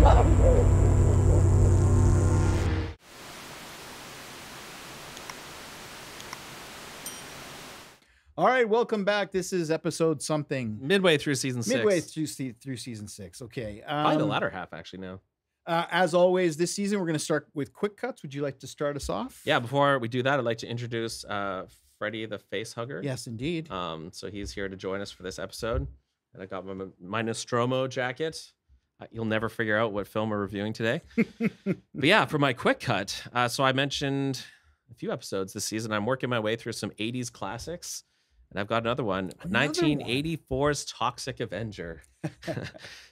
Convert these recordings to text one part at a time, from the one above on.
All right, welcome back. This is episode something. Midway through season 6. Midway through season 6. Okay. Probably the latter half, actually, now. As always, this season, we're going to start with quick cuts. Would you like to start us off? Yeah, before we do that, I'd like to introduce Freddy the Face Hugger. Yes, indeed. So he's here to join us for this episode. And I got my Nostromo jacket. You'll never figure out what film we're reviewing today. But yeah, for my quick cut. So I mentioned a few episodes this season. I'm working my way through some 80s classics. And I've got another one, 1984's Toxic Avenger.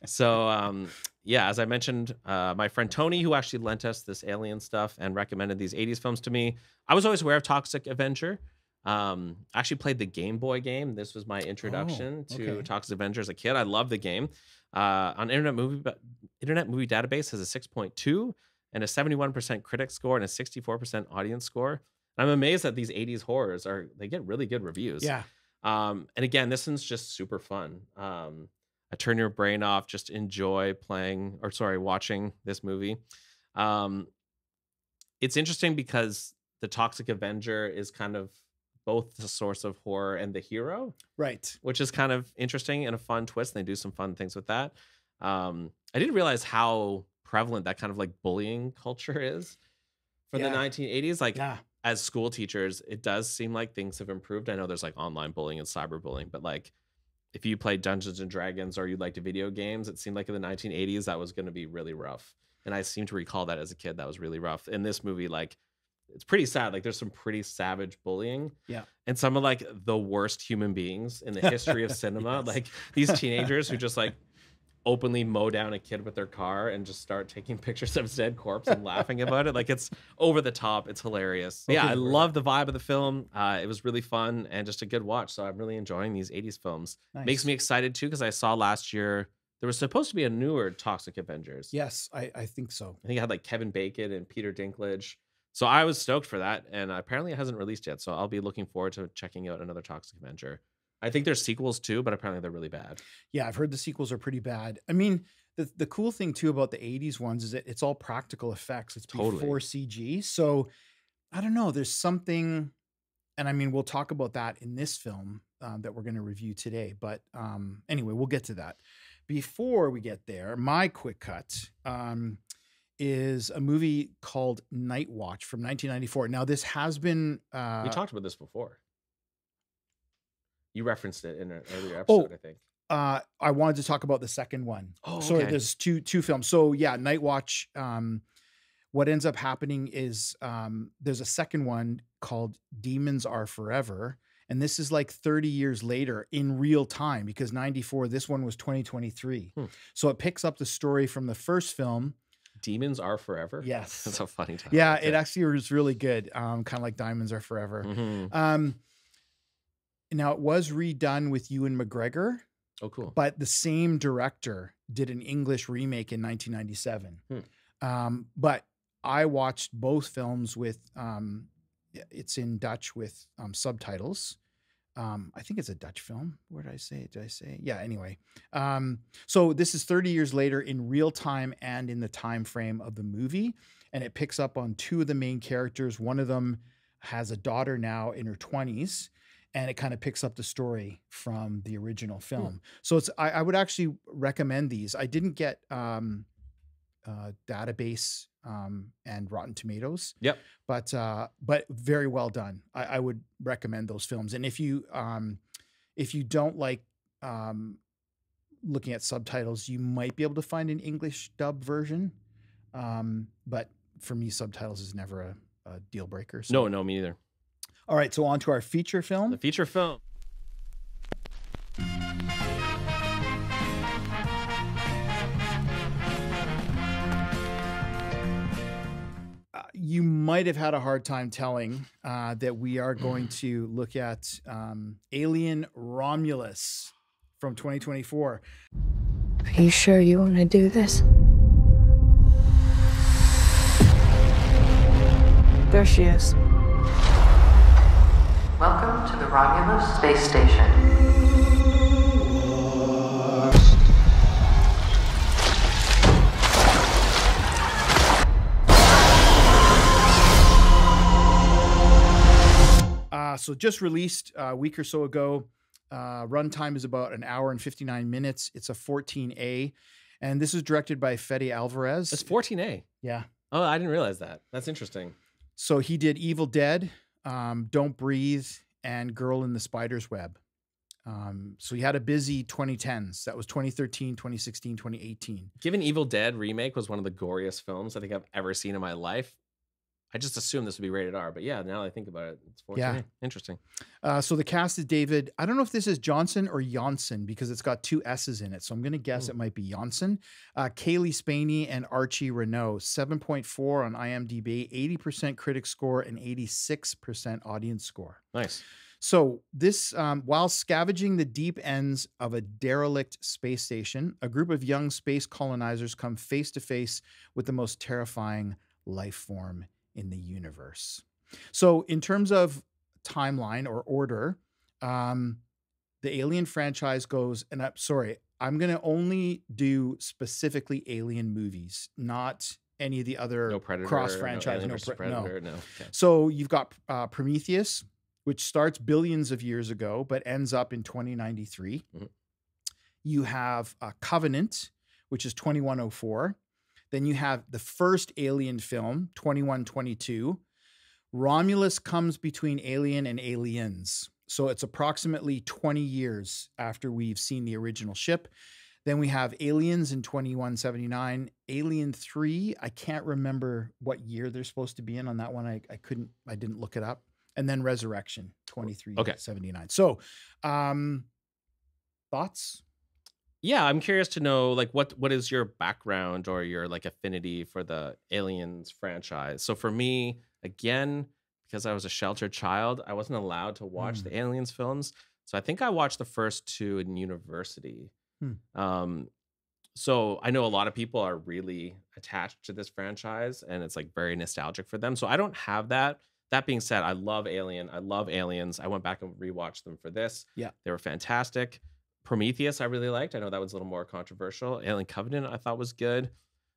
So, yeah, as I mentioned, my friend Tony, who actually lent us this alien stuff and recommended these 80s films to me. I was always aware of Toxic Avenger. I actually played the Game Boy game. This was my introduction to Toxic Avenger as a kid. I love the game. On Internet Movie Database has a 6.2 and a 71% critic score and a 64% audience score. I'm amazed that these 80s horrors they get really good reviews. Yeah. And again, this one's just super fun. I turn your brain off, just enjoy watching this movie. It's interesting because the Toxic Avenger is kind of both the source of horror and the hero. Right. Which is kind of interesting and a fun twist. And they do some fun things with that. I didn't realize how prevalent that kind of like bullying culture is for the 1980s. As school teachers, it does seem like things have improved. I know there's like online bullying and cyberbullying, but like if you played Dungeons and Dragons or you liked video games, it seemed like in the 1980s that was going to be really rough. And I seem to recall that as a kid, that was really rough. In this movie, like it's pretty sad. Like there's some pretty savage bullying. Yeah. And some of like the worst human beings in the history of cinema. Yes. Like these teenagers who just like openly mow down a kid with their car and just start taking pictures of his dead corpse and laughing about it. Like it's over the top. It's hilarious. Okay, yeah, I love the vibe of the film. It was really fun and just a good watch. So I'm really enjoying these 80s films. Nice. Makes me excited too, because I saw last year there was supposed to be a newer Toxic Avengers. Yes, I think so. I think it had like Kevin Bacon and Peter Dinklage. So I was stoked for that. And apparently it hasn't released yet. So I'll be looking forward to checking out another Toxic Avenger. I think there's sequels too, but apparently they're really bad. Yeah, I've heard the sequels are pretty bad. I mean, the cool thing too about the 80s ones is that it's all practical effects. It's before CG. So I don't know, there's something, and I mean, we'll talk about that in this film that we're going to review today. But anyway, we'll get to that. Before we get there, my quick cut is a movie called Night Watch from 1994. Now, this has been... we talked about this before. You referenced it in an earlier episode, I think. I wanted to talk about the second one. Oh, okay. So there's two films. So yeah, Night Watch. What ends up happening is there's a second one called Demons Are Forever. And this is like 30 years later in real time, because 94, this one was 2023. So it picks up the story from the first film. Demons Are Forever? Yes. That's a funny title. Yeah, it actually was really good. Kind of like Diamonds Are Forever. Mm-hmm. Now, it was redone with Ewan McGregor. Oh, cool. But the same director did an English remake in 1997. But I watched both films with, it's in Dutch with subtitles. I think it's a Dutch film. Where did I say it? Did I say it? Yeah, anyway. So this is 30 years later in real time and in the time frame of the movie. And it picks up on two of the main characters. One of them has a daughter now in her 20s. And it kind of picks up the story from the original film. So it's I would actually recommend these. I didn't get Database and Rotten Tomatoes. Yep. But very well done. I would recommend those films. And if you don't like looking at subtitles, you might be able to find an English dub version. But for me, subtitles is never a deal breaker. So. No, me neither. All right, so on to our feature film. The feature film. You might have had a hard time telling that we are going to look at Alien Romulus from 2024. Are you sure you want to do this? There she is. Welcome to the Romulus Space Station. So just released a week or so ago. Runtime is about an hour and 59 minutes. It's a 14A, and this is directed by Fede Alvarez. It's 14A. Yeah. Oh, I didn't realize that. That's interesting. So he did Evil Dead, Don't Breathe, and Girl in the Spider's Web. So he had a busy 2010s. That was 2013, 2016, 2018. Given Evil Dead remake was one of the goriest films I think I've ever seen in my life, I just assumed this would be rated R. But yeah, now that I think about it, it's 14A. Yeah. Interesting. So the cast is David. I don't know if this is Johnson or Janssen because it's got 2 S's in it. So I'm going to guess it might be Janssen. Kaylee Spaney and Archie Renault. 7.4 on IMDb, 80% critic score and 86% audience score. Nice. So this, while scavenging the deep ends of a derelict space station, a group of young space colonizers come face to face with the most terrifying life form in the universe. So in terms of timeline or order, the Alien franchise goes, and I'm going to only do specifically Alien movies, not any of the other No Predator, cross franchise. No Predator, no. Okay. So you've got Prometheus, which starts billions of years ago, but ends up in 2093. Mhm. You have Covenant, which is 2104. Then you have the first Alien film, 2122. Romulus comes between Alien and Aliens. So it's approximately 20 years after we've seen the original ship. Then we have Aliens in 2179. Alien 3, I can't remember what year they're supposed to be in on that one. I didn't look it up. And then Resurrection, 2379. So, thoughts? Yeah, I'm curious to know, like, what is your background or your like affinity for the Aliens franchise? So for me, again, because I was a sheltered child, I wasn't allowed to watch the Aliens films. So I think I watched the first 2 in university. So I know a lot of people are really attached to this franchise and it's like very nostalgic for them. So I don't have that. That being said, I love Alien. I love Aliens. I went back and rewatched them for this. Yeah. They were fantastic. Prometheus, I really liked. I know that was a little more controversial. Alien Covenant, I thought was good.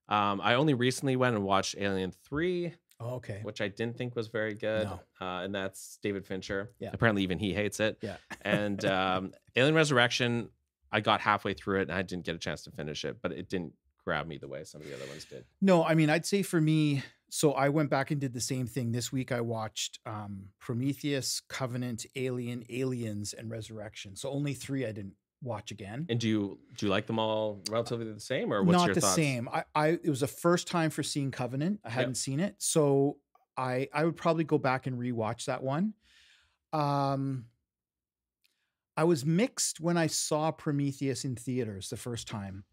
I only recently went and watched Alien 3, Oh, okay. which I didn't think was very good. No. And that's David Fincher. Yeah. Apparently even he hates it. Yeah. And Alien Resurrection, I got halfway through it and I didn't get a chance to finish it, but it didn't grab me the way some of the other ones did. No, I mean, I'd say for me, so I went back and did the same thing. This week I watched Prometheus, Covenant, Alien, Aliens, and Resurrection. So only 3 I didn't watch again. And do you like them all relatively the same, or what's Not your the thoughts? same. It was the first time for seeing Covenant. I hadn't seen it. So I would probably go back and rewatch that one. I was mixed when I saw Prometheus in theaters the first time.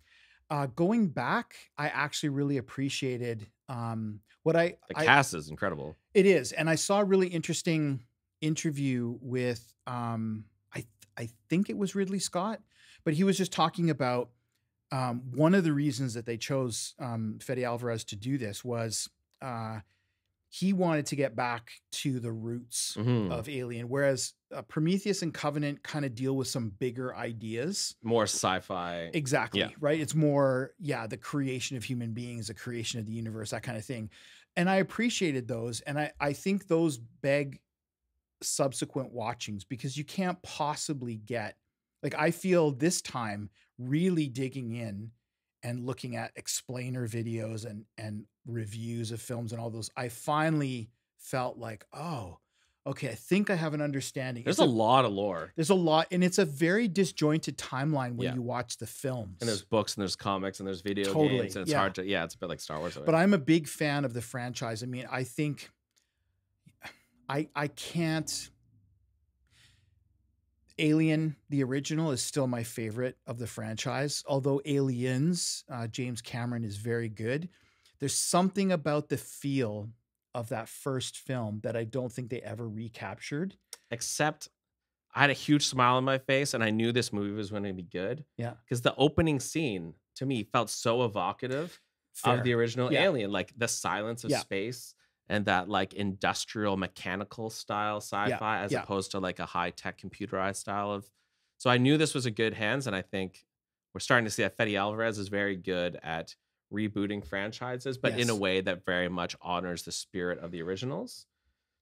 Going back, I actually really appreciated The cast is incredible. It is. And I saw a really interesting interview with I think it was Ridley Scott, but he was just talking about one of the reasons that they chose Fede Alvarez to do this was he wanted to get back to the roots of Alien, whereas Prometheus and Covenant kind of deal with some bigger ideas. More sci-fi. Exactly. Yeah. Right. It's more, the creation of human beings, the creation of the universe, that kind of thing. And I appreciated those. And I think those beg subsequent watchings because you can't possibly get, like, I feel this time really digging in and looking at explainer videos and reviews of films and all those, I finally felt like, oh, okay, I think I have an understanding. There's a lot of lore. There's a lot, and it's a very disjointed timeline when you watch the films. And there's books and there's comics and there's video Totally, games and it's hard to, it's a bit like Star Wars. But I'm a big fan of the franchise. I mean, I think I can't. Alien, the original, is still my favorite of the franchise. Although Aliens, James Cameron is very good. There's something about the feel of that first film that I don't think they ever recaptured. Except I had a huge smile on my face and I knew this movie was going to be good. Yeah. Because the opening scene to me felt so evocative of the original Alien, like the silence of space and that like industrial mechanical style sci-fi as opposed to like a high-tech computerized style of. So I knew this was a good hands, and I think we're starting to see that Fede Alvarez is very good at rebooting franchises, but in a way that very much honors the spirit of the originals.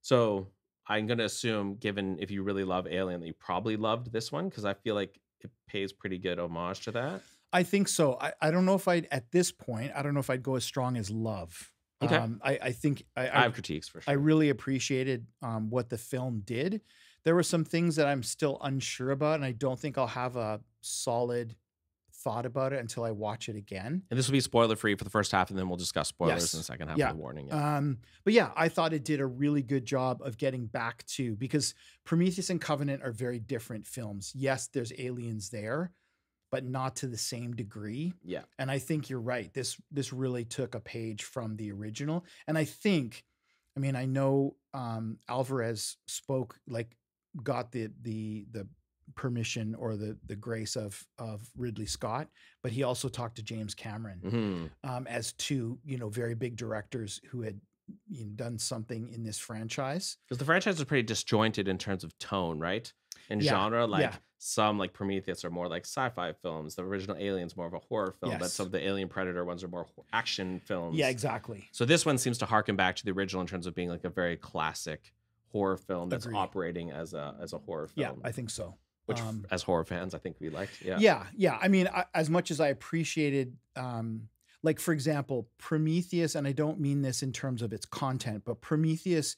So I'm gonna assume, given if you really love Alien, that you probably loved this one because I feel like it pays pretty good homage to that. I think so. I don't know if I'd at this point. I don't know if I'd go as strong as love. Okay. I think I have critiques for I sure. really appreciated what the film did. There were some things that I'm still unsure about, and I don't think I'll have a solid thought about it until I watch it again. And this will be spoiler free for the first half, and then we'll discuss spoilers Yes. in the second half Yeah. of the warning. Yeah. But yeah, I thought it did a really good job of getting back to, because Prometheus and Covenant are very different films. Yes, there's aliens there, but not to the same degree. Yeah. And I think you're right. This really took a page from the original. And I think, I mean, I know Alvarez got the permission or the grace of Ridley Scott, but he also talked to James Cameron as two, very big directors who had done something in this franchise. Because the franchise is pretty disjointed in terms of tone, right? And Yeah, genre, like yeah. some like Prometheus are more like sci-fi films. The original Alien's more of a horror film, but Yes. some of the Alien Predator ones are more action films. Yeah, exactly. So this one seems to harken back to the original in terms of being like a very classic horror film that's Agreed. operating as a horror film. Yeah, I think so. Which as horror fans, I think we liked. Yeah. Yeah. I mean, as much as I appreciated, like for example, Prometheus, and I don't mean this in terms of its content, but Prometheus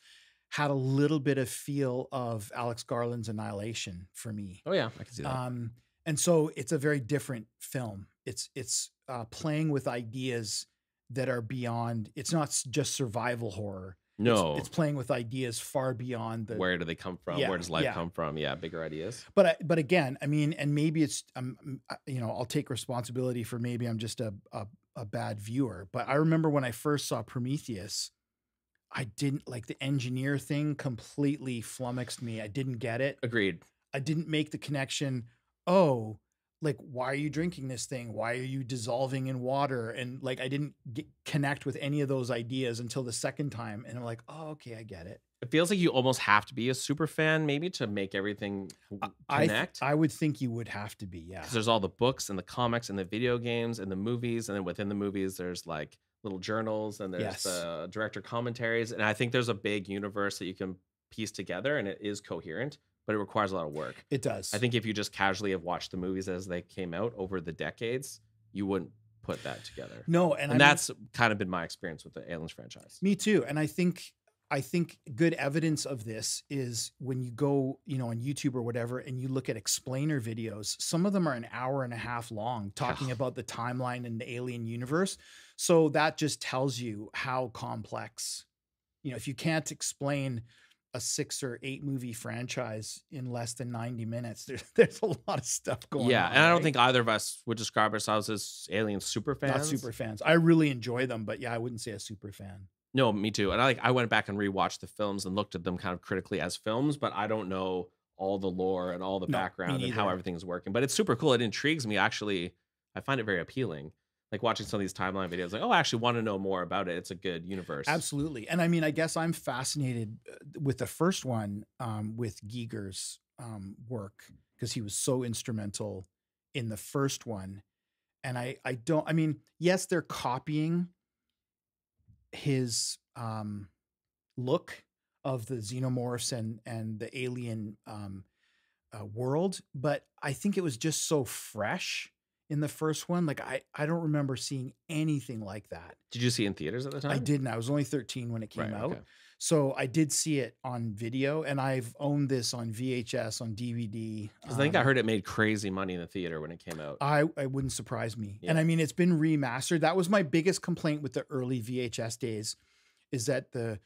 had a little bit of feel of Alex Garland's Annihilation for me. Oh yeah, I can see that. And so it's a very different film. It's playing with ideas that are beyond. It's not just survival horror. No, it's playing with ideas far beyond the. Where do they come from? Yeah, Where does life yeah. come from? Yeah, bigger ideas. But again, I mean, and maybe it's I'll take responsibility for maybe I'm just a bad viewer. But I remember when I first saw Prometheus, I didn't like the engineer thing. Completely flummoxed me. I didn't get it. Agreed. I didn't make the connection. Oh, like, why are you drinking this thing? Why are you dissolving in water? And like, I didn't connect with any of those ideas until the second time. And I'm like, oh, okay, I get it. It feels like you almost have to be a super fan maybe to make everything connect. I would think you would have to be, yeah. Because there's all the books and the comics and the video games and the movies. And then within the movies, there's like little journals and there's Yes. the director commentaries. And I think there's a big universe that you can piece together and it is coherent, but it requires a lot of work. It does. I think if you just casually have watched the movies as they came out over the decades, you wouldn't put that together. No, And that's kind of been my experience with the Aliens franchise. Me too. And I think good evidence of this is when you go, on YouTube or whatever, and you look at explainer videos, some of them are an hour and a half long talking about the timeline and the alien universe. So that just tells you how complex, if you can't explain a 6 or 8 movie franchise in less than 90 minutes, there's a lot of stuff going on. Yeah. And I don't right? think either of us would describe ourselves as Alien super fans. Not super fans. I really enjoy them, but yeah, I wouldn't say a super fan. No, me too. And I went back and rewatched the films and looked at them kind of critically as films, but I don't know all the lore and all the No, me background and how neither. everything's working. But it's super cool. It intrigues me. Actually, I find it very appealing. Like watching some of these timeline videos, like, oh, I actually want to know more about it. It's a good universe. Absolutely. And I mean, I guess I'm fascinated with the first one, with Giger's work, because he was so instrumental in the first one. And I mean, yes, they're copying his look of the xenomorphs and the alien world, but I think it was just so fresh in the first one. Like I don't remember seeing anything like that. Did you see it in theaters at the time? I didn't. I was only 13 when it came Right, out. okay. So I did see it on video, and I've owned this on VHS, on DVD. Because I think I heard it made crazy money in the theater when it came out. I wouldn't surprise me. Yeah. And I mean, it's been remastered. That was my biggest complaint with the early VHS days, is that the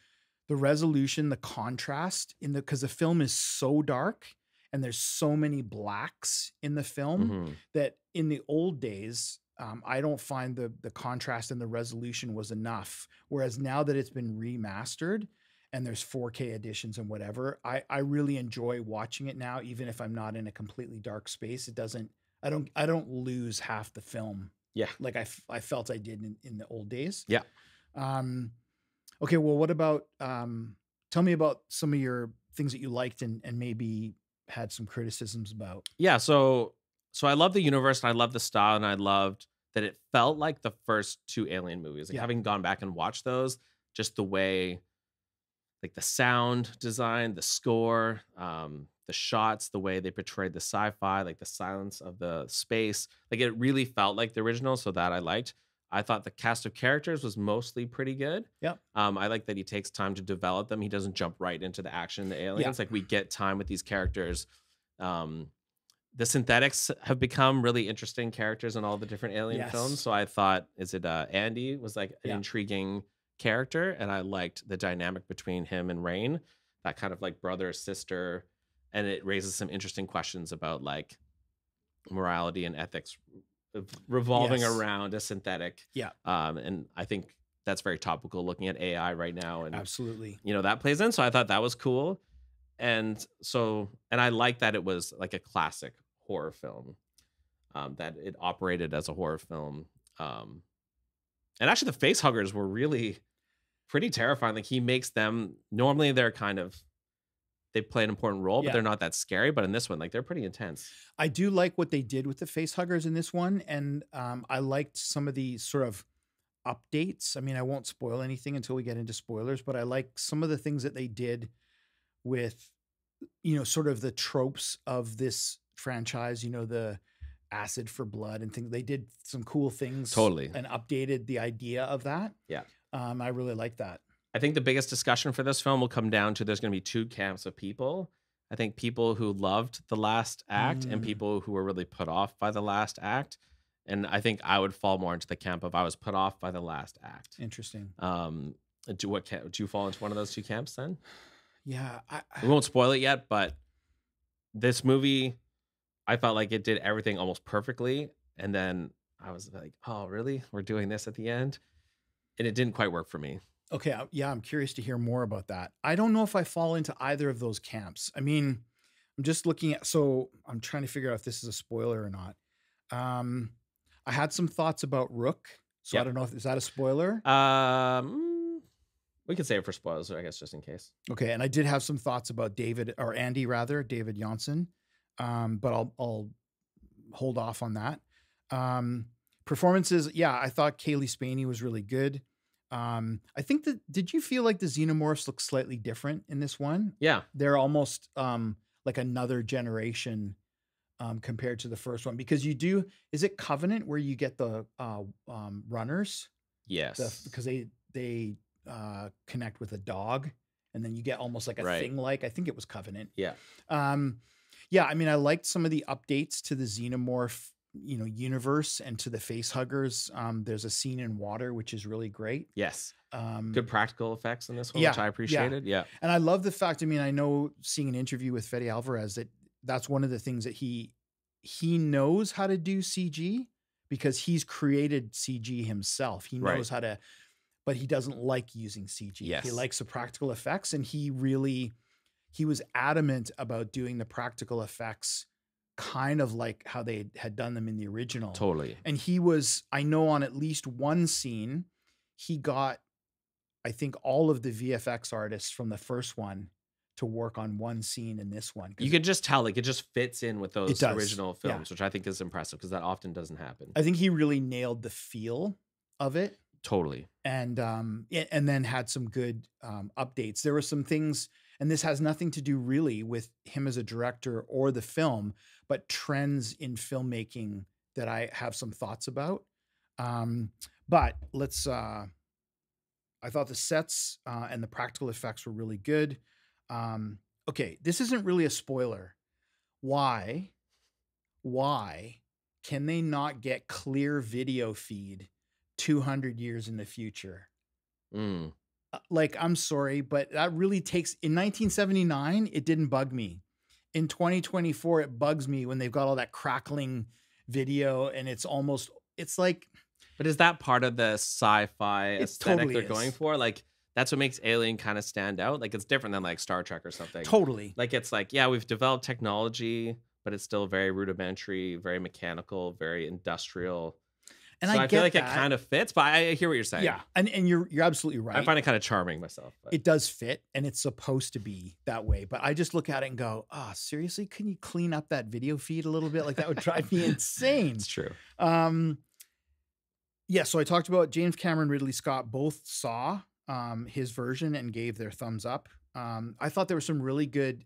resolution, the contrast because the film is so dark and there's so many blacks in the film Mhm. that in the old days, I don't find the contrast and the resolution was enough. Whereas now that it's been remastered and there's 4K editions and whatever, I really enjoy watching it now, even if I'm not in a completely dark space. I don't lose half the film. Yeah. Like I felt I did in the old days. Yeah. Okay. Well, what about, tell me about some of your things that you liked and maybe had some criticisms about. Yeah, so I love the universe and I love the style and I loved that it felt like the first 2 Alien movies. Like Yeah. having gone back and watched those, just the way like the sound design, the score, the shots, the way they portrayed the sci-fi, like the silence of the space. Like it really felt like the original, so that I liked. I thought the cast of characters was mostly pretty good. Yep. I like that he takes time to develop them. He doesn't jump right into the action, the aliens. Like we get time with these characters. The synthetics have become really interesting characters in all the different alien films. So I thought, Andy was like an intriguing character, and I liked the dynamic between him and Rain, that kind of like brother sister, and it raises some interesting questions about like morality and ethics revolving around a synthetic. And I think that's very topical looking at AI right now, and Absolutely. you know, that plays in. So I thought that was cool. And I like that it was like a classic horror film, that it operated as a horror film. And actually the face huggers were really pretty terrifying. Like he makes them, normally they're kind of, they play an important role, but they're not that scary. But in this one, like they're pretty intense. I do like what they did with the face huggers in this one. And I liked some of the sort of updates. I mean, I won't spoil anything until we get into spoilers, but I like some of the things that they did with, you know, sort of the tropes of this franchise, you know, the acid for blood and things. They did some cool things. Totally. And updated the idea of that. Yeah. I really like that. I think the biggest discussion for this film will come down to there's going to be two camps of people. I think people who loved the last act and people who were really put off by the last act. And I think I would fall more into the camp of I was put off by the last act. Interesting. Do you fall into one of those two camps then? Yeah. We won't spoil it yet, but this movie, I felt like it did everything almost perfectly. And then I was like, oh, really? We're doing this at the end? And it didn't quite work for me. Okay. Yeah. I'm curious to hear more about that. I don't know if I fall into either of those camps. I mean, I'm just looking at, so I'm trying to figure out if this is a spoiler or not. I had some thoughts about Rook. So I don't know if, is that a spoiler? We could save it for spoilers, I guess, just in case. Okay. And I did have some thoughts about David Janssen. But I'll hold off on that. Performances. Yeah. I thought Kaylee Spaney was really good. I think that, did you feel like the Xenomorphs look slightly different in this one? Yeah. They're almost, like another generation, compared to the first one, because is it Covenant where you get the, runners? Yes. Because they connect with a dog and then you get almost like a thing. Like, I think it was Covenant. Yeah. Yeah. I mean, I liked some of the updates to the Xenomorph, you know, universe and to the face huggers. There's a scene in water, which is really great. Yes. Good practical effects in this one, which I appreciated. Yeah. And I love the fact, I mean, I know seeing an interview with Fede Alvarez, that's one of the things that he knows how to do CG because he's created CG himself. He knows how to, but he doesn't like using CG. Yes. He likes the practical effects, and he was adamant about doing the practical effects kind of like how they had done them in the original. Totally. And I know on at least one scene, he got, I think, all of the VFX artists from the first one to work on one scene in this one. You could just tell, like, it just fits in with those original films, which I think is impressive because that often doesn't happen. I think he really nailed the feel of it. Totally. And then had some good updates. There were some things, and this has nothing to do really with him as a director or the film, but trends in filmmaking that I have some thoughts about. But let's, I thought the sets and the practical effects were really good. Okay, this isn't really a spoiler. Why can they not get clear video feed 200 years in the future? Like, I'm sorry, but that really takes, in 1979, it didn't bug me. In 2024, it bugs me when they've got all that crackling video and it's like. But is that part of the sci-fi aesthetic totally they're going for? Like, that's what makes Alien kind of stand out. Like, it's different than like Star Trek or something. Totally. Like, it's like, yeah, we've developed technology, but it's still very rudimentary, very mechanical, very industrial. And so I feel like that. It kind of fits, but I hear what you're saying. Yeah, and you're absolutely right. I find it kind of charming myself. But. It does fit, and it's supposed to be that way. But I just look at it and go, "Oh, seriously? Couldn't you clean up that video feed a little bit? Like, that would drive me insane." It's true. Yeah. So I talked about James Cameron, Ridley Scott both saw his version and gave their thumbs up. I thought there were some really good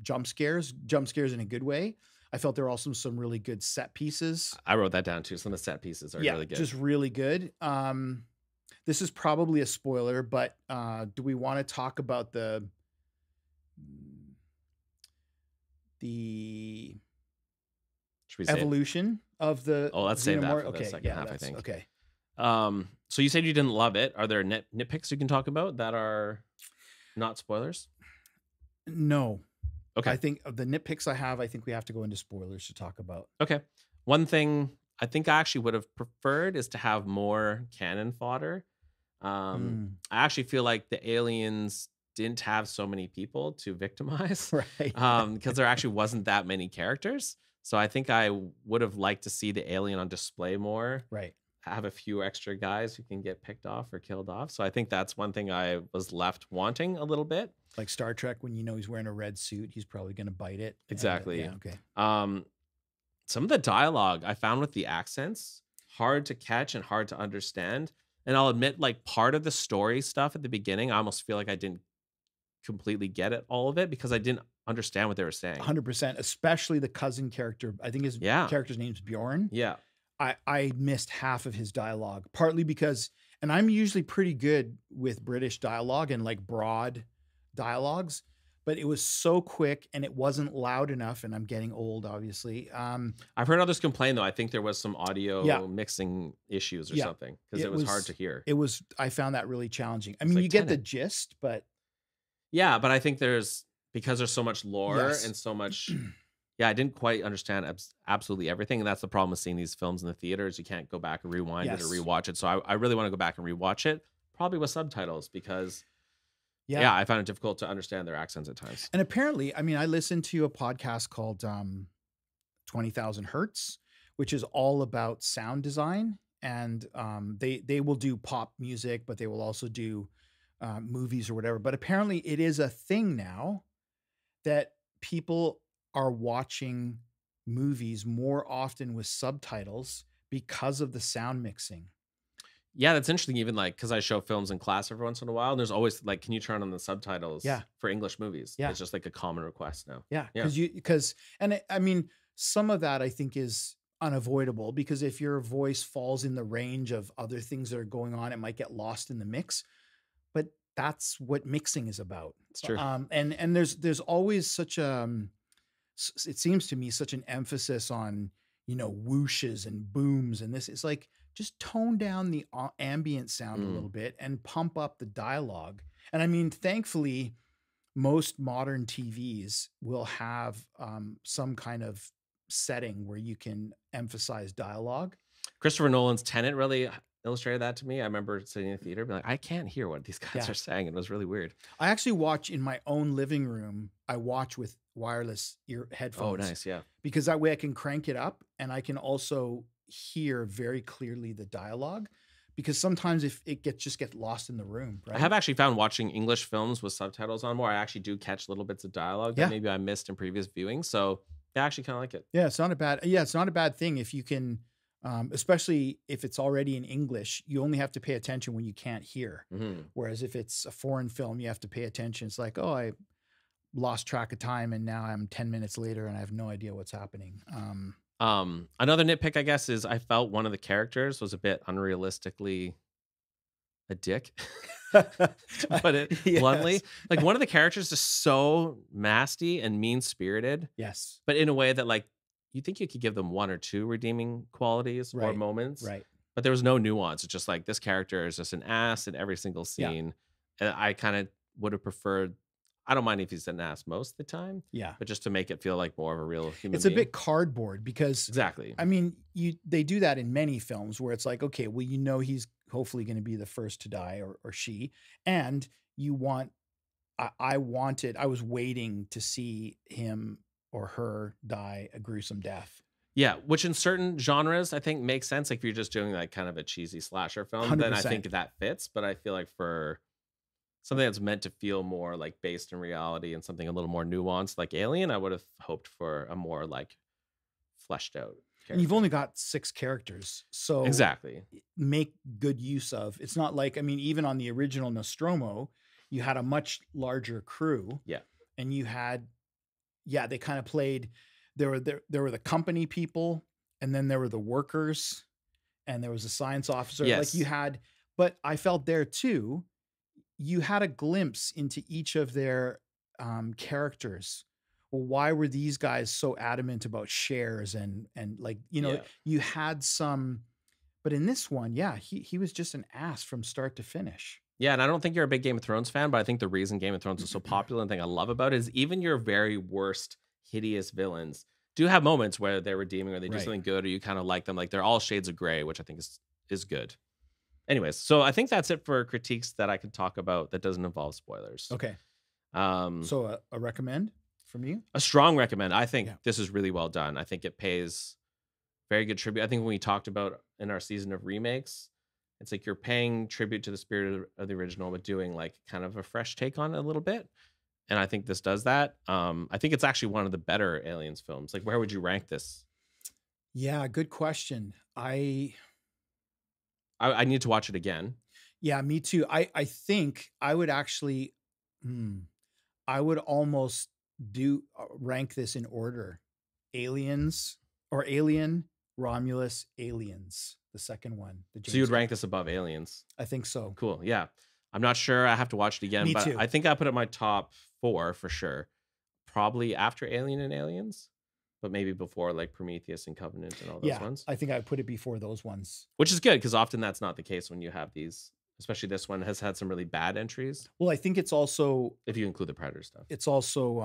jump scares in a good way. I felt there were also some really good set pieces. I wrote that down too. Some of the set pieces are really good. Just really good. This is probably a spoiler, but do we want to talk about the Should we say it? evolution of the? Oh, let's save that Xenomorph? for the second half, I think. Okay. So you said you didn't love it. Are there nitpicks you can talk about that are not spoilers? No. Okay. I think of the nitpicks I have, I think we have to go into spoilers to talk about. Okay. One thing I think I actually would have preferred is to have more cannon fodder. I actually feel like the aliens didn't have so many people to victimize, Right. because there actually wasn't that many characters. So I think I would have liked to see the alien on display more. Right. Have a few extra guys who can get picked off or killed off. So I think that's one thing I was left wanting a little bit. Like Star Trek, when you know he's wearing a red suit, he's probably going to bite it. Exactly. Yeah, okay. Some of the dialogue I found with the accents hard to catch and hard to understand. And I'll admit, like, part of the story stuff at the beginning, I almost feel like I didn't completely get it, all of it, because I didn't understand what they were saying. 100%, especially the cousin character. I think his character's name's Bjorn. Yeah. I missed half of his dialogue, partly because, and I'm usually pretty good with British dialogue and like broad dialogues, but it was so quick and it wasn't loud enough. And I'm getting old, obviously. I've heard others complain, though. I think there was some audio mixing issues or something, because it was hard to hear. I found that really challenging. I mean, you get the gist, but. Yeah, but I think because there's so much lore and so much. Yeah, I didn't quite understand absolutely everything. And that's the problem with seeing these films in the theaters. You can't go back and rewind it or rewatch it. So I really want to go back and rewatch it, probably with subtitles, because I found it difficult to understand their accents at times. And apparently, I mean, I listened to a podcast called 20,000 Hertz, which is all about sound design. And they will do pop music, but they will also do movies or whatever. But apparently it is a thing now that people are watching movies more often with subtitles because of the sound mixing. Yeah, that's interesting. Even like, because I show films in class every once in a while, and there's always like, can you turn on the subtitles for English movies? Yeah. It's just like a common request now. Yeah. I mean, some of that I think is unavoidable, because if your voice falls in the range of other things that are going on, it might get lost in the mix. But that's what mixing is about. It's true. And there's always such it seems to me such an emphasis on, whooshes and booms, and this is like, just tone down the ambient sound a little bit and pump up the dialogue. And I mean, thankfully, most modern TVs will have some kind of setting where you can emphasize dialogue. Christopher Nolan's Tenet really illustrated that to me. I remember sitting in the theater being like, I can't hear what these guys are saying. It was really weird. I actually watch in my own living room. I watch with wireless headphones. Oh, nice. Yeah. Because that way I can crank it up and I can also hear very clearly the dialogue, because sometimes if it just gets lost in the room, right? I have actually found watching English films with subtitles on more, I actually do catch little bits of dialogue that maybe I missed in previous viewings. So I actually kind of like it. Yeah, it's not a bad thing if you can, especially if it's already in English. You only have to pay attention when you can't hear. Whereas if it's a foreign film, you have to pay attention. It's like, oh, I lost track of time and now I'm 10 minutes later and I have no idea what's happening. Another nitpick, I guess, is I felt one of the characters was a bit unrealistically a dick, to put it bluntly. Like, one of the characters is so nasty and mean-spirited. Yes. But in a way that, like, you think you could give them one or two redeeming qualities or moments. Right. But there was no nuance. It's just like, this character is just an ass in every single scene. And I kind of would have preferred, I don't mind if he's an ass most of the time. Yeah. But just to make it feel like more of a real human It's being. a bit cardboard, because Exactly. I mean, they do that in many films where it's like, okay, well, he's hopefully going to be the first to die, or she, and I was waiting to see him or her die a gruesome death. Yeah, which in certain genres I think makes sense. Like, if you're just doing like kind of a cheesy slasher film, 100%. then I think that fits. But I feel like for something that's meant to feel more like based in reality and something a little more nuanced, like Alien, I would have hoped for a more like fleshed out character. And you've only got 6 characters, so exactly make good use of. It's not like, I mean, even on the original Nostromo, you had a much larger crew. Yeah. And you had, they kind of played, there were the company people, and then there were the workers, and there was a science officer. Yes. Like you had, but I felt there too, you had a glimpse into each of their characters. Well, why were these guys so adamant about shares and like, Yeah. you had some, but in this one, he was just an ass from start to finish. Yeah, and I don't think you're a big Game of Thrones fan, but I think the reason Game of Thrones is so popular and the thing I love about it is even your very worst, hideous villains do have moments where they're redeeming or they do Right. something good or you kind of like them. Like they're all shades of gray, which I think is good. Anyways, so I think that's it for critiques that I could talk about that doesn't involve spoilers. Okay. Um, So a recommend from you? a strong recommend. I think Yeah. this is really well done. I think it pays very good tribute. I think when we talked about in our season of remakes, it's like you're paying tribute to the spirit of the original, but doing like kind of a fresh take on it a little bit. And I think this does that. I think it's actually one of the better Aliens films. Like, where would you rank this? Yeah, good question. I need to watch it again. Yeah, me too. I think I would actually, I would almost rank this in order: Aliens or Alien, Romulus, Aliens. The second one. So you would rank this above Aliens? I think so. Cool. Yeah. I'm not sure. I have to watch it again. Me but too. I think I put it in my top 4 for sure. Probably after Alien and Aliens, but maybe before like Prometheus and Covenant and all those ones. I think I put it before those ones. Which is good because often that's not the case when you have these. Especially this one has had some really bad entries. Well, I think it's also If you include the Predator stuff. it's also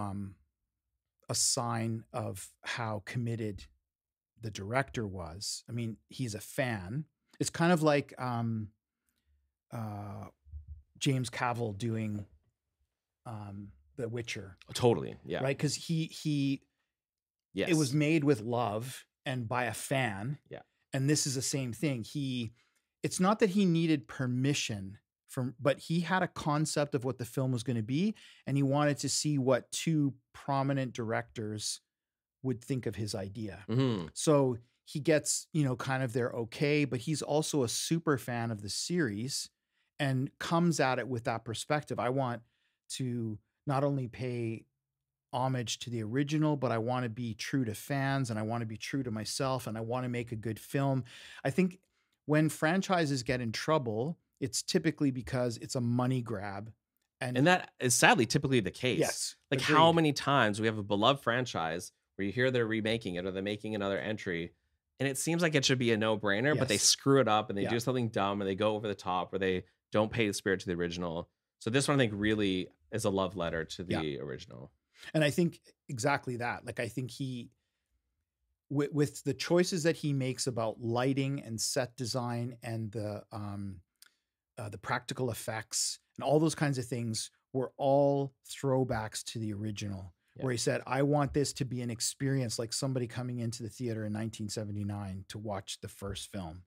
a sign of how committed the director was. I mean, he's a fan. It's kind of like James Cavill doing The Witcher, Totally. Yeah. right? Because he Yes. it was made with love and by a fan. Yeah. And this is the same thing. It's not that he needed permission but he had a concept of what the film was going to be, and he wanted to see what 2 prominent directors would think of his idea. Mhm. So he gets, kind of their okay, but he's also a super fan of the series and comes at it with that perspective. I want to not only pay homage to the original, but I want to be true to fans and I want to be true to myself and I want to make a good film. I think when franchises get in trouble, it's typically because it's a money grab. And that is sadly typically the case. Yes, Like how agreed. many times we have a beloved franchise where you hear they're remaking it or they're making another entry and it seems like it should be a no-brainer, but they Yes. screw it up and they Yeah. do something dumb and they go over the top or they don't pay the spirit to the original. So this one I think really is a love letter to the original. And I think exactly that. Like, I think he, with the choices that he makes about lighting and set design and the practical effects and all those kinds of things were all throwbacks to the original. Yeah. Where he said, I want this to be an experience like somebody coming into the theater in 1979 to watch the first film.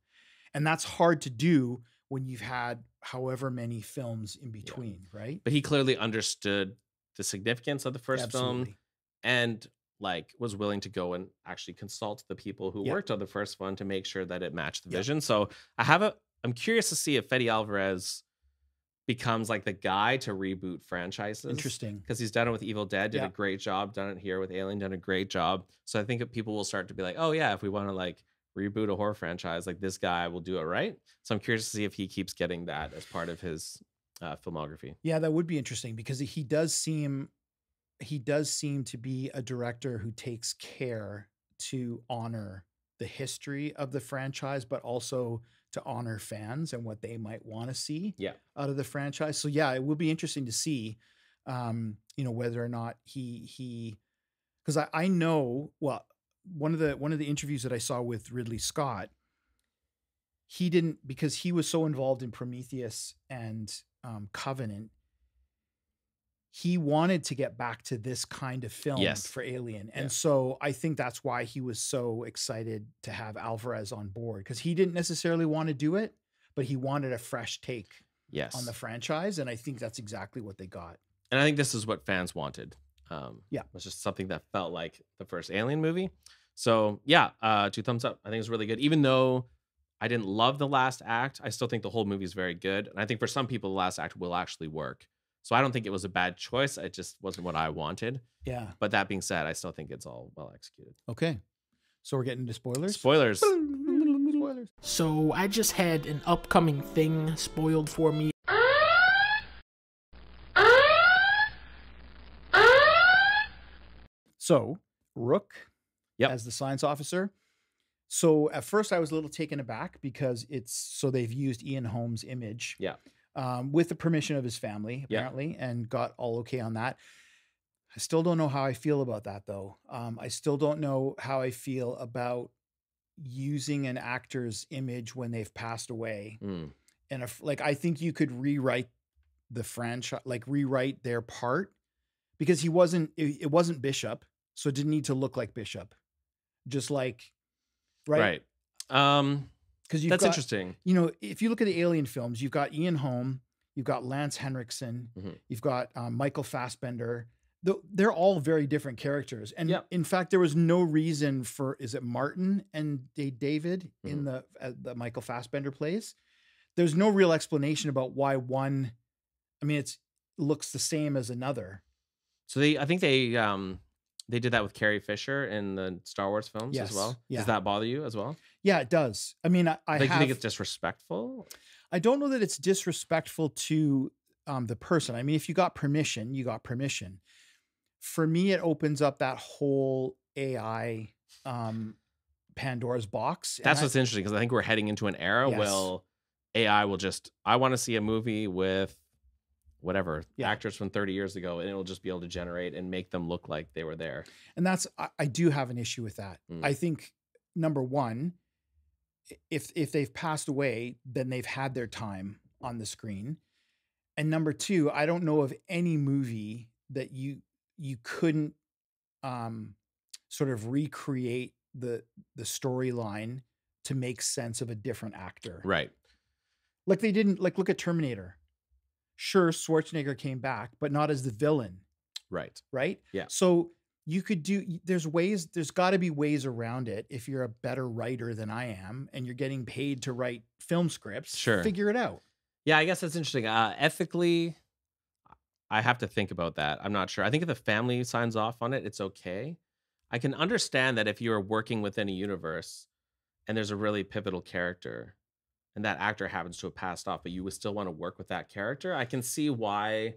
And that's hard to do when you've had however many films in between, right? But he clearly understood the significance of the first film Absolutely. and like was willing to go and actually consult the people who Yeah. worked on the first one to make sure that it matched the Yeah. vision. So I'm curious to see if Fede Alvarez becomes like the guy to reboot franchises. Interesting. Because he's done it with Evil Dead, did Yeah. a great job, done it here with Alien, done a great job. So I think that people will start to be like, oh yeah, if we want to like reboot a horror franchise, like this guy will do it right. So I'm curious to see if he keeps getting that as part of his filmography. Yeah, that would be interesting because he does seem to be a director who takes care to honor the history of the franchise, but also to honor fans and what they might want to see Yeah. out of the franchise. So yeah, it will be interesting to see, whether or not he, because I know, well, one of the interviews that I saw with Ridley Scott, he didn't, because he was so involved in Prometheus and Covenant, he wanted to get back to this kind of film Yes. for Alien. And Yeah. so I think that's why he was so excited to have Alvarez on board, because he didn't necessarily want to do it, but he wanted a fresh take Yes. on the franchise. And I think that's exactly what they got. And I think this is what fans wanted. Yeah. It was just something that felt like the first Alien movie. So yeah, 2 thumbs up. I think it's really good. Even though I didn't love the last act, I still think the whole movie is very good. And I think for some people, the last act will actually work. So I don't think it was a bad choice. It just wasn't what I wanted. Yeah. But that being said, I still think it's all well executed. Okay. So we're getting into spoilers. Spoilers. Spoilers. So I just had an upcoming thing spoiled for me. So Rook, Yep. as the science officer. So at first I was a little taken aback because they've used Ian Holmes' image. Yeah. With the permission of his family, Yeah. apparently, and got all okay on that. I still don't know how I feel about that, though. I still don't know how I feel about using an actor's image when they've passed away. Mm. And I think you could rewrite the franchise, like rewrite their part, because it wasn't Bishop, so it didn't need to look like Bishop. Just like, right? Because That's interesting. You know, if you look at the Alien films, you've got Ian Holm, you've got Lance Henriksen, Mhm. you've got Michael Fassbender. They're all very different characters. And Yep. in fact, there was no reason for, is it Martin and David in Mm-hmm. the Michael Fassbender plays? There's no real explanation about why one, I mean, it looks the same as another. So I think they did that with Carrie Fisher in the Star Wars films Yes. as well. Yeah. Does that bother you as well? Yeah, it does. I mean, I Do you have, think it's disrespectful? I don't know that it's disrespectful to the person. I mean, if you got permission, you got permission. For me, it opens up that whole AI Pandora's box. And That's what's interesting, because I think we're heading into an era Yes. where AI will just, I want to see a movie with whatever Yeah. actors from 30 years ago, and it'll just be able to generate and make them look like they were there. And I do have an issue with that. Mm. I think number one, if they've passed away, then they've had their time on the screen. And number two, I don't know of any movie that you couldn't sort of recreate the storyline to make sense of a different actor. Right. Like they didn't, like, look at Terminator. Sure, Schwarzenegger came back, but not as the villain, Right. right? Yeah. So you could there's got to be ways around it if you're a better writer than I am and you're getting paid to write film scripts. Sure. Figure it out. Yeah, I guess that's interesting. Ethically, I have to think about that. I'm not sure. I think if the family signs off on it, it's okay. I can understand that if you are working within a universe and there's a really pivotal character and that actor happens to have passed off, but you would still want to work with that character, I can see why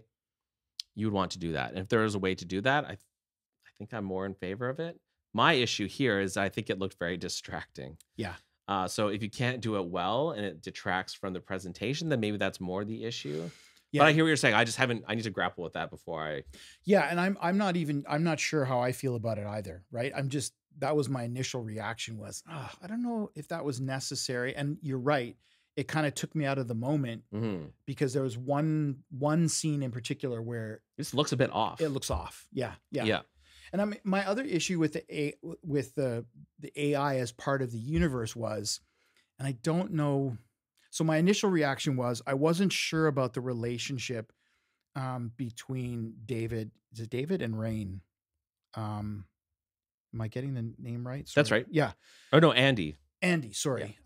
you would want to do that. And if there is a way to do that, I think I'm more in favor of it. My issue here is I think it looked very distracting. Yeah. So if you can't do it well and it detracts from the presentation, then maybe that's more the issue. Yeah. But I hear what you're saying. I need to grapple with that before I. Yeah. And I'm not sure how I feel about it either. Right. That was my initial reaction was, I don't know if that was necessary. And you're right. It kind of took me out of the moment Mhm. because there was one scene in particular where This looks a bit off. it looks off. Yeah. Yeah. Yeah. And my other issue with the AI as part of the universe was, and I don't know. So my initial reaction was I wasn't sure about the relationship between David. Is it David and Rain? Am I getting the name right? That's Sorry. right. Yeah, Oh no, Andy. Andy. Sorry.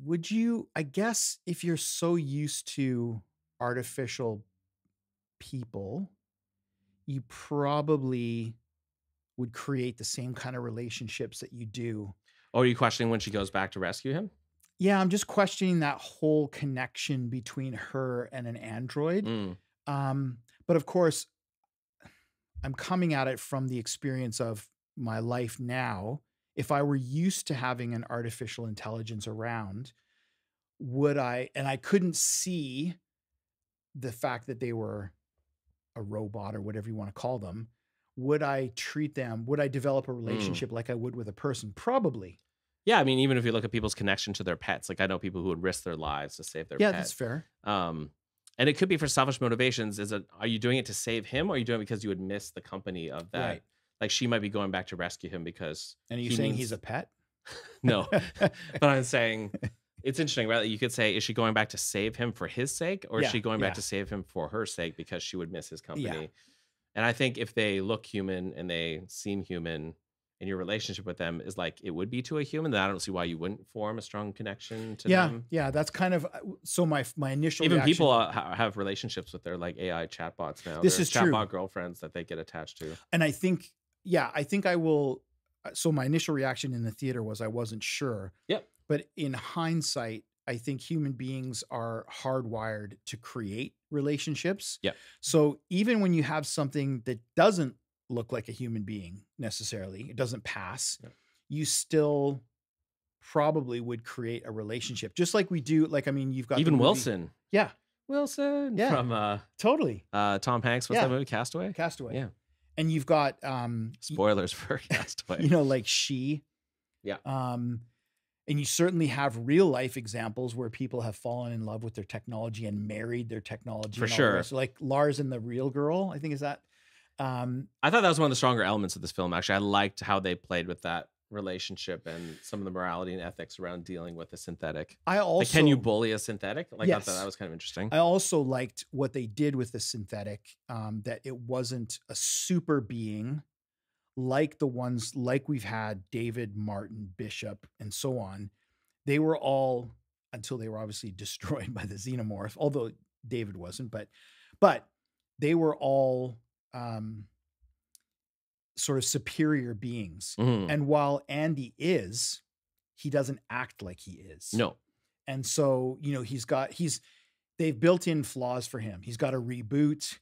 Would you? I guess if you're so used to artificial people, you probably would create the same kind of relationships that you do. Oh, are you questioning when she goes back to rescue him? Yeah, I'm just questioning that whole connection between her and an android. Mm. But of course, I'm coming at it from the experience of my life now. If I were used to having an artificial intelligence around, would I, and I couldn't see the fact that they were a robot or whatever you want to call them, would I develop a relationship like I would with a person? Probably. Yeah, I mean, even if you look at people's connection to their pets, like I know people who would risk their lives to save their Yeah, pet. that's fair. And it could be for selfish motivations. Are you doing it to save him, or are you doing it because you would miss the company of that? Right. Like she might be going back to rescue him because. And are you he saying needs- he's a pet? No, but I'm saying it's interesting, right? You could say, is she going back to save him for his sake, or is Yeah, she going back yeah. to save him for her sake because she would miss his company? Yeah. And I think if they look human and they seem human and your relationship with them is like it would be to a human, then I don't see why you wouldn't form a strong connection to Yeah, them. yeah, that's kind of so my initial Even reaction, people have relationships with their like AI chatbots now. This There's is true. chatbot girlfriends that they get attached to. and I think I will. So my initial reaction in the theater was I wasn't sure. Yep. But in hindsight, I think human beings are hardwired to create relationships. Yep. So even when you have something that doesn't look like a human being necessarily, it doesn't pass, Yep. you still probably would create a relationship. Just like we do, like, I mean, you've got the Even movie- Wilson. Yeah, Wilson. Yeah. From totally. Tom Hanks. What's Yeah. that movie? Castaway? Castaway. Yeah. And you've got Spoilers for Castaway. you know, like She. Yeah. And you certainly have real life examples where people have fallen in love with their technology and married their technology. For and all the sure. rest. So like Lars and the Real Girl, I think is that. I thought that was one of the stronger elements of this film. Actually, I liked how they played with that relationship and some of the morality and ethics around dealing with a synthetic. I also Like, can you bully a synthetic? Like, I Yes. thought that was kind of interesting. I also liked what they did with the synthetic, that it wasn't a super being like the ones like we've had David, Martin, Bishop, and so on. They were all, until they were obviously destroyed by the xenomorph, although David wasn't, but they were all sort of superior beings. Mhm. And while Andy is, he doesn't act like he is. No. And so, you know, they've built in flaws for him. He's got a reboot.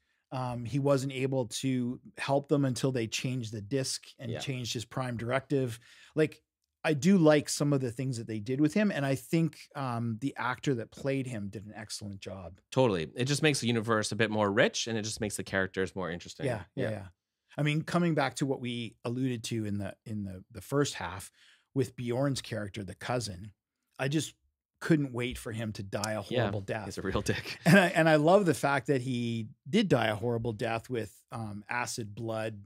He wasn't able to help them until they changed the disc and Yeah. changed his prime directive. Like, I do like some of the things that they did with him. And I think the actor that played him did an excellent job. Totally. It just makes the universe a bit more rich, and it just makes the characters more interesting. Yeah. I mean, coming back to what we alluded to in the first half with Bjorn's character, the cousin, I just couldn't wait for him to die a horrible death. He's a real dick. And I love the fact that he did die a horrible death with acid blood,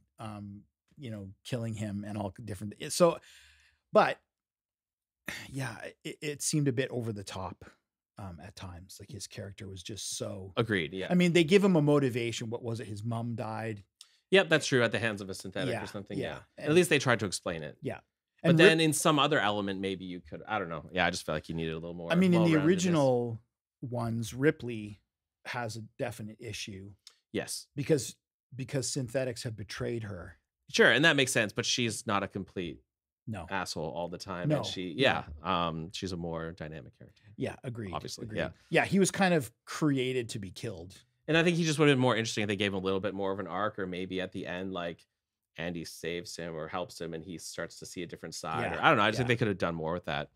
you know, killing him and all different. So, but yeah, it seemed a bit over the top at times. Like his character was just so. Agreed. Yeah. I mean, they give him a motivation. What was it? His mom died. Yep, that's true. At the hands of a synthetic Yeah, or something. yeah. Yeah. At least they tried to explain it. Yeah. But And then in some other element, maybe you could. I don't know. Yeah, I just felt like you needed a little more. I mean, in the well-roundedness. original ones, Ripley has a definite issue Yes. because synthetics have betrayed her. Sure, and that makes sense. But she's not a complete No. asshole all the time. No, And she, no. she's a more dynamic character. Yeah, agreed. Obviously, agreed. yeah. Yeah, he was kind of created to be killed. And I think he just would have been more interesting if they gave him a little bit more of an arc, or maybe at the end, like Andy saves him or helps him, and he starts to see a different side. Yeah, Or I don't know. I just yeah. think they could have done more with that.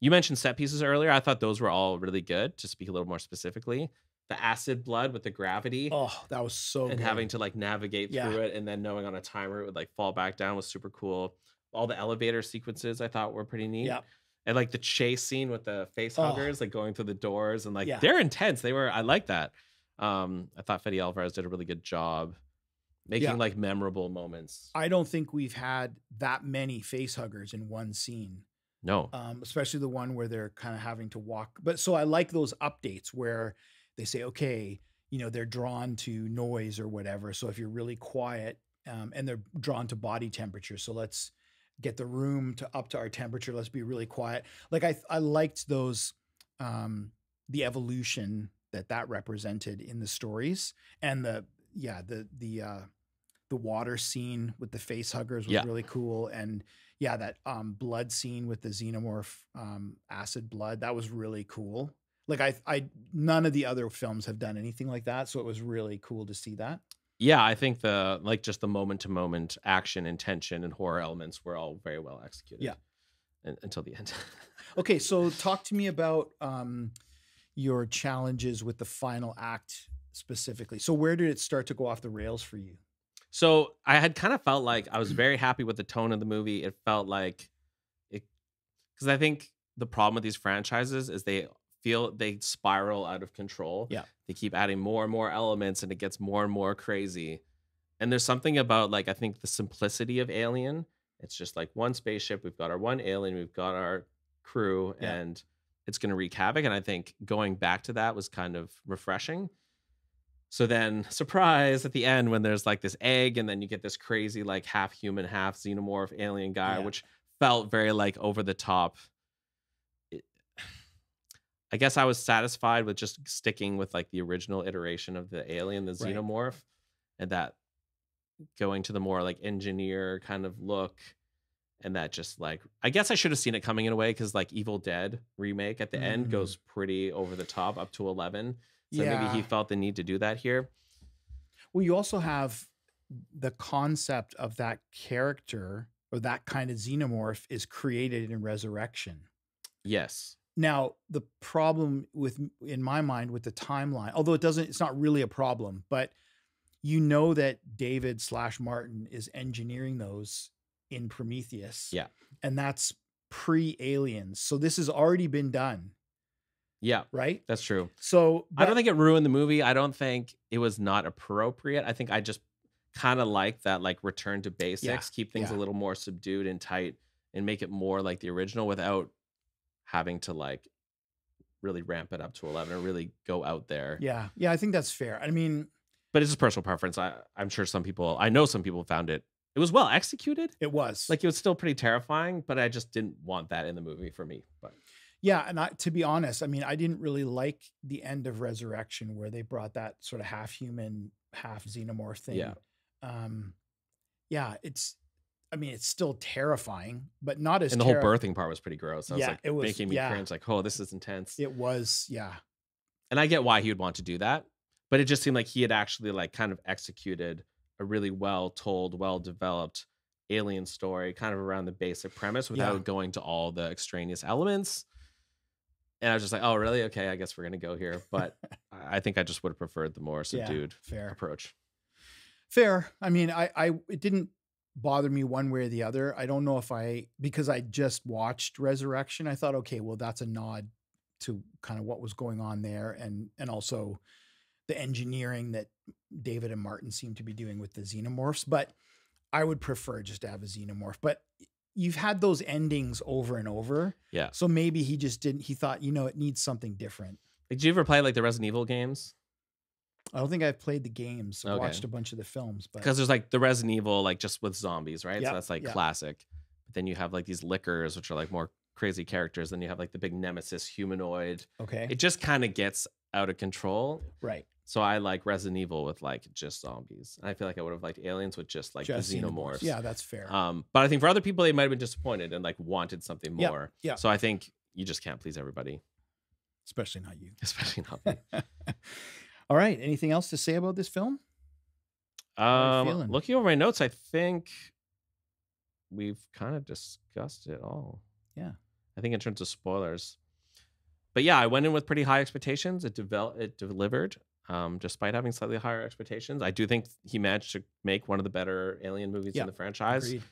You mentioned set pieces earlier. I thought those were all really good. To speak a little more specifically, the acid blood with the gravity. Oh, that was so And good. having to like navigate Yeah. through it, and then knowing on a timer it would like fall back down was super cool. All the elevator sequences I thought were pretty neat. Yeah. And like the chase scene with the face Oh. huggers, like going through the doors, and like Yeah. they're intense. I like that. I thought Fede Alvarez did a really good job making Yeah. like memorable moments. I don't think we've had that many face huggers in one scene. No. Especially the one where they're kind of having to walk. But so I like those updates where they say, okay, you know, they're drawn to noise or whatever. So if you're really quiet, and they're drawn to body temperature, so let's get the room up to our temperature. Let's be really quiet. Like I liked those, the evolution that represented in the stories, and the water scene with the face huggers was Yeah. really cool. And yeah, that blood scene with the xenomorph acid blood, that was really cool. Like I none of the other films have done anything like that, so it was really cool to see that. Yeah, I think just the moment to moment action and tension and horror elements were all very well executed. Yeah. Until the end. Okay, so talk to me about your challenges with the final act specifically. So where did it start to go off the rails for you? So I had kind of felt like I was very happy with the tone of the movie. It felt like it, because I think the problem with these franchises is they spiral out of control. Yeah. They keep adding more and more elements, and it gets more and more crazy. And there's something about like, I think the simplicity of Alien. It's just like one spaceship. We've got our one alien. We've got our crew, Yeah. and it's going to wreak havoc. And I think going back to that was kind of refreshing. So then, surprise at the end when there's like this egg, and then you get this crazy like half human, half xenomorph alien guy, Yeah. which felt very like over the top. It- I guess I was satisfied with just sticking with like the original iteration of the alien, the Right. xenomorph, and that going to the more like engineer kind of look. And that just like, I guess I should have seen it coming in a way, because like Evil Dead remake at the end goes pretty over the top up to 11. So maybe he Yeah. felt the need to do that here. Well, you also have the concept of that character or that kind of xenomorph is created in Resurrection. Yes. Now, the problem with, in my mind, with the timeline, although it's not really a problem, but you know that David/Martin is engineering those in Prometheus. Yeah. And that's pre-Aliens. So this has already been done, Yeah, right? that's true. So I don't think it ruined the movie. I don't think it was not appropriate. I think I just kind of like that, like return to basics, keep things a yeah. little more subdued and tight, and make it more like the original without having to like really ramp it up to 11 or really go out there. Yeah. Yeah, I think that's fair. I mean, But it's just personal preference. I'm sure I know some people found it was well executed. it was. Like it was still pretty terrifying, but I just didn't want that in the movie for me. But Yeah, and to be honest, I mean, I didn't really like the end of Resurrection where they brought that sort of half human, half xenomorph thing. Yeah. Yeah, it's still terrifying, but not as and the whole birthing part was pretty gross. I was Yeah, like it was- making me yeah. cringe, like, oh, this is intense. It was, yeah. And I get why he would want to do that, but it just seemed like he had actually like kind of executed a really well told, well developed alien story kind of around the basic premise without Yeah. going to all the extraneous elements. And I was just like, oh, really? Okay, I guess we're gonna go here. But I think I just would have preferred the more subdued fair. approach. Fair. I mean, it didn't bother me one way or the other. I don't know if because I just watched Resurrection, I thought, okay, well, that's a nod to kind of what was going on there, and also the engineering that David and Martin seem to be doing with the xenomorphs. But I would prefer just to have a xenomorph. But you've had those endings over and over. Yeah. So maybe he just didn't, he thought, it needs something different. Did you ever play like the Resident Evil games? I don't think I've played the games. I Okay. watched a bunch of the films, but Because there's like the Resident Evil, like just with zombies, right? Yeah, So that's like yeah. classic. But then you have like these lickers, which are like more crazy characters. Then you have like the big nemesis humanoid. okay. It just kind of gets out of control. Right. So I like Resident Evil with like just zombies. And I feel like I would have liked Aliens with just like Just the xenomorphs. Yeah, that's fair. But I think for other people, they might have been disappointed and like wanted something Yeah, more. yeah. So I think you just can't please everybody, Especially not you. especially not me. All right. Anything else to say about this film? are you feeling? Looking over my notes, I think we've kind of discussed it all. Yeah. I think in terms of spoilers. But yeah, I went in with pretty high expectations. It delivered, despite having slightly higher expectations. I do think he managed to make one of the better alien movies Yeah, in the franchise. Agreed.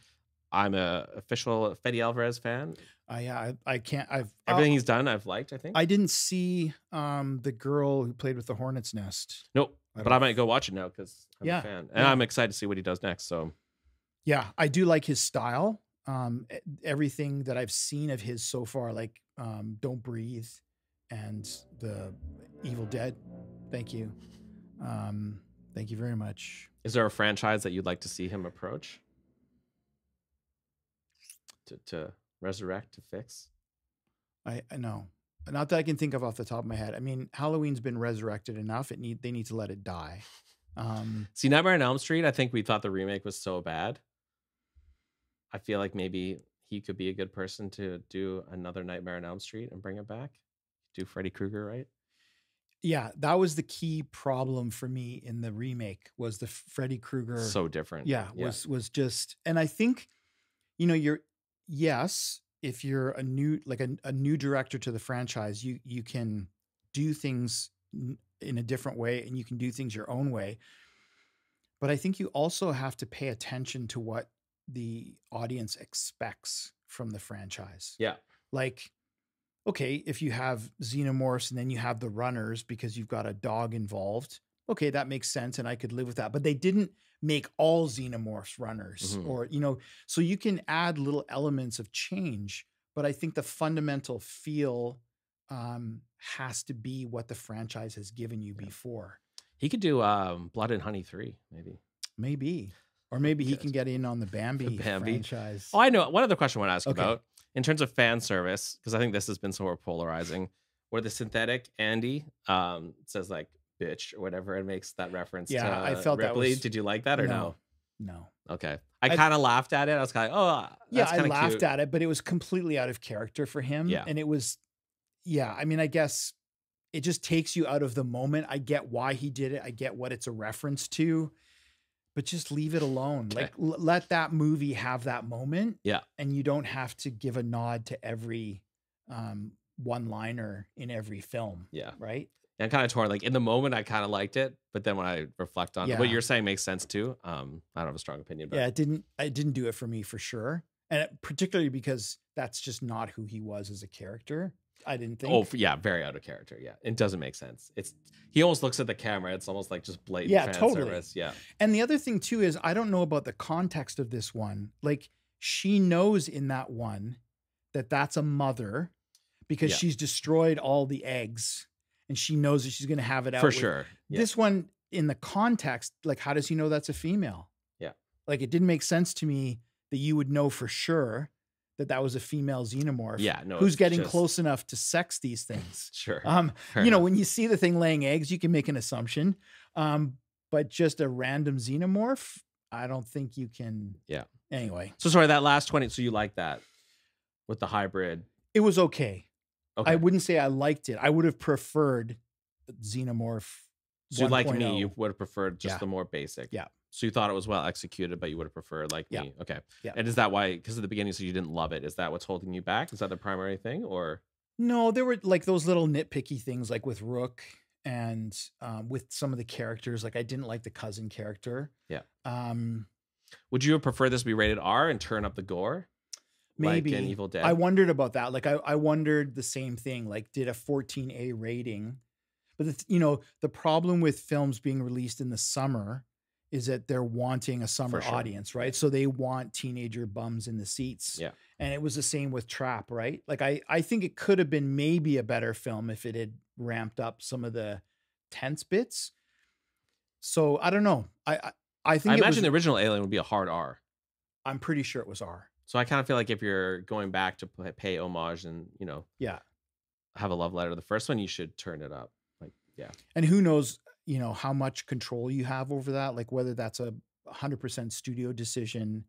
I'm a official Fede Alvarez fan. Yeah, I can't. Everything he's done, I've liked. I think. I didn't see the girl who played with the Hornet's Nest. Nope. I But don't- I might go watch it now because I'm Yeah, a fan, and yeah. I'm excited to see what he does next. So Yeah, I do like his style. Everything that I've seen of his so far, like Don't Breathe and the Evil Dead. Thank you. Thank you very much. is there a franchise that you'd like to see him approach? To resurrect, to fix? I know. Not that I can think of off the top of my head. I mean, Halloween's been resurrected enough. They need to let it die. See, Nightmare on Elm Street, I think we thought the remake was so bad. I feel like maybe he could be a good person to do another Nightmare on Elm Street and bring it back. Do Freddy Krueger, right? Yeah, that was the key problem for me in the remake was the Freddy Krueger. So different. Yeah, was just, and I think, if you're a new director to the franchise, you can do things in a different way and you can do things your own way. But I think you also have to pay attention to what the audience expects from the franchise. Yeah. Like, okay, if you have xenomorphs and then you have the runners because you've got a dog involved, okay, that makes sense and I could live with that. But they didn't make all xenomorphs runners Mhm. or, so you can add little elements of change, but I think the fundamental feel has to be what the franchise has given you before. He could do Blood and Honey 3, maybe. Maybe. Or maybe he can get in on the Bambi, franchise. Oh, I know. One other question I want to ask Okay. about in terms of fan service, because I think this has been so polarizing, where the synthetic Andy says like bitch or whatever and makes that reference Yeah, to I felt that Ripley. was- Did you like that or no? No. Okay. I kind of laughed at it. I was kind of, Yeah, that's I kind of laughed cute. at it, but it was completely out of character for him. Yeah. And it was, yeah, I mean, I guess it just takes you out of the moment. I get why he did it. I get what it's a reference to, but just leave it alone. Okay. Like let that movie have that moment. Yeah. And you don't have to give a nod to every one liner in every film. Yeah. Right. And kind of torn. Like in the moment, I kind of liked it, but then when I reflect on Yeah. what you're saying makes sense too. I don't have a strong opinion. But Yeah. It didn't do it for me for sure. And particularly because that's just not who he was as a character. I didn't think. Oh, yeah, very out of character. Yeah, it doesn't make sense. He almost looks at the camera. It's almost like just blatant Yeah, fan totally. service. Yeah, And the other thing too is I don't know about the context of this one. Like she knows in that one that that's a mother because Yeah. she's destroyed all the eggs and she knows that she's going to have it out for with- sure. Yeah. This one in the context, like how does he know that's a female? Yeah. Like it didn't make sense to me that you would know for sure that that was a female xenomorph. Yeah, no, Who's it's getting just- close enough to sex these things? Sure. Fair You know, enough. when you see the thing laying eggs, you can make an assumption. But just a random xenomorph, I don't think you can. Yeah. Anyway, So sorry, that last 20. So you like that with the hybrid? it was okay. Okay. I wouldn't say I liked it. I would have preferred xenomorph. So like 1.0. me, you would have preferred just Yeah. the more basic. Yeah. So you thought it was well executed, but you would have preferred like Yeah. me. Okay. Yeah. And is that why? Because at the beginning, so you didn't love it. Is that what's holding you back? Is that the primary thing, or? No, there were like those little nitpicky things, like with Rook and with some of the characters. Like I didn't like the cousin character. Yeah. Um, Would you have preferred this to be rated R and turn up the gore? maybe Like in Evil Dead? I wondered about that. Like I wondered the same thing. Like, did a 14A rating? But the problem with films being released in the summer is that they're wanting a summer sure. audience, right? So they want teenager bums in the seats. Yeah. And it was the same with Trap, right? Like I think it could have been maybe a better film if it had ramped up some of the tense bits. So I don't know. I think I it imagine the was, original Alien would be a hard R. I'm pretty sure it was R. So I kind of feel like if you're going back to pay homage and Yeah. have a love letter to the first one, you should turn it up. Like yeah, And who knows, how much control you have over that, like whether that's a 100% studio decision.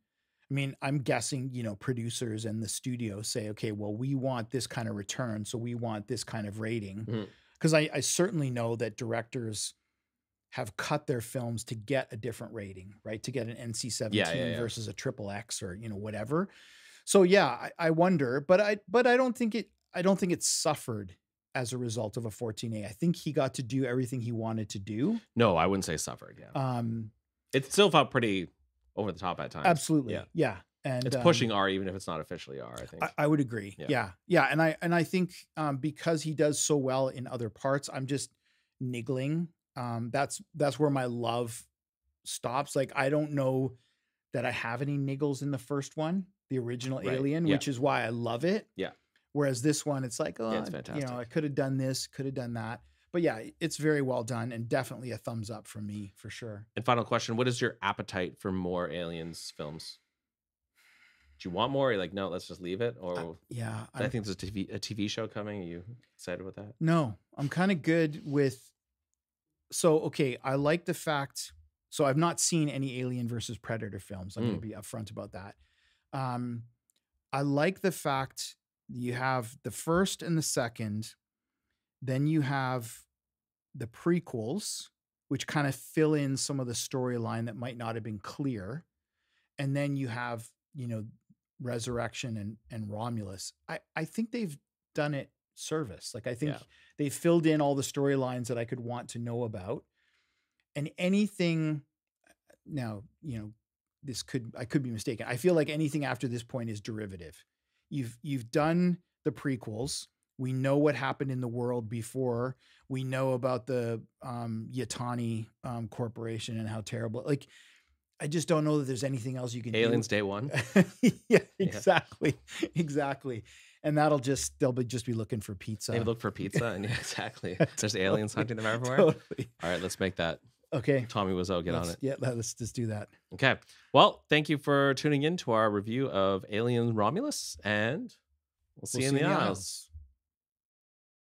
I mean, I'm guessing, producers and the studio say, okay, well, we want this kind of return. So we want this kind of rating. Mhm. Because I certainly know that directors have cut their films to get a different rating, right? To get an NC-17 Yeah. versus a triple X or, whatever. So yeah, I wonder, but I don't think it suffered as a result of a 14A. I think he got to do everything he wanted to do. no, I wouldn't say suffered. Yeah, it still felt pretty over the top at times. Absolutely. Yeah. And It's pushing R even if it's not officially R. I think. I would agree. Yeah. Yeah. And I think because he does so well in other parts, I'm just niggling. That's where my love stops. Like, I don't know that I have any niggles in the first one, the original Right. Alien, Yeah. which is why I love it. Yeah. Whereas this one, it's like, it's fantastic. I could have done this, could have done that. But yeah, it's very well done and definitely a thumbs up from me for sure. And final question: what is your appetite for more Aliens films? Do you want more? Or you're like, no, let's just leave it. Or Yeah. I think there's a TV show coming. Are you excited about that? No, I'm kind of good with. So, okay, I like the fact. So, I've not seen any Alien versus Predator films. I'm going to be upfront about that. I like the fact you have the first and the second, then you have the prequels, which kind of fill in some of the storyline that might not have been clear. And then you have, Resurrection and Romulus. I think they've done it service. Like, I think Yeah. they filled in all the storylines that I could want to know about. And anything now, I could be mistaken. I feel like anything after this point is derivative. You've done the prequels. We know what happened in the world before. We know about the Yatani Corporation and how terrible. Like, I just don't know that there's anything else you can Aliens do. Day One. Yeah, exactly. And they'll just be looking for pizza. They look for pizza, and exactly. There's aliens hunting them everywhere. Totally. All right, let's make that. Okay. Tommy Wiseau, get on it. Yeah, let's just do that. Okay. Well, thank you for tuning in to our review of Alien Romulus, and we'll see you in the aisles.